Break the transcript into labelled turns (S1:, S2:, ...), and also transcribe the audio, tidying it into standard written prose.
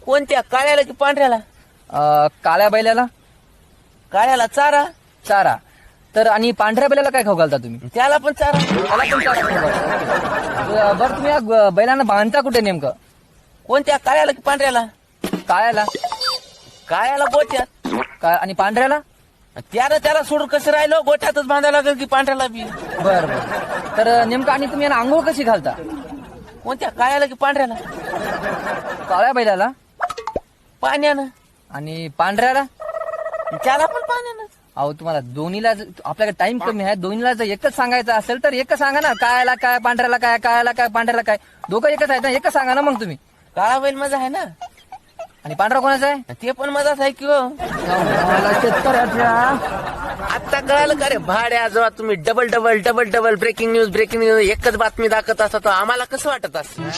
S1: कोणत्या, काळ्याला की पांढऱ्याला?
S2: काळ्या बैलाला
S1: काळ्याला चारा,
S2: चारा. तर आणि पांढऱ्या बैलाला काय खाऊ घालता तुम्ही?
S1: त्याला पण चारा.
S2: त्याला पण चारा खाऊ घालता. बरं तुम्ही या बैलांना बांधता कुठे नेमकं?
S1: कोणत्या, काळ्याला की पांढऱ्याला?
S2: काळ्याला
S1: काळ्याला गोट्यात.
S2: आणि पांढऱ्याला?
S1: त्याला सोडून कसं राहिलो, गोठ्यातच बांधायला लागेल की पांढऱ्याला बी?
S2: बरं बरं. तर नेमकं आणि तुम्ही यांना आंघोळ कशी घालता?
S1: कोणत्या, काळ्याला की पांढऱ्याला?
S2: काळ्या बैलाला.
S1: पाण्यानं.
S2: आणि पांढऱ्याला?
S1: त्याला पण पाण्यानं.
S2: अहो तुम्हाला दोन्हीला आपल्याकडे टाइम कमी आहे, दोन्हीला जर एकच सांगायचं असेल तर एकच सांगा ना. काळ्याला काय, पांढऱ्याला काय, काळ्याला काय, पांढऱ्याला काय, दोघं एकच आहेत ना, एकच सांगा ना मग तुम्ही.
S1: काळा बैल माझा आहे ना,
S2: आणि पांढरा कोणाचा आहे?
S1: ते पण माझाच आहे की हो. आता कळालं का रे भाड्या, जेव्हा तुम्ही double double double double breaking news एकच बातमी दाखवत असता, तर आम्हाला कसं वाटत असं?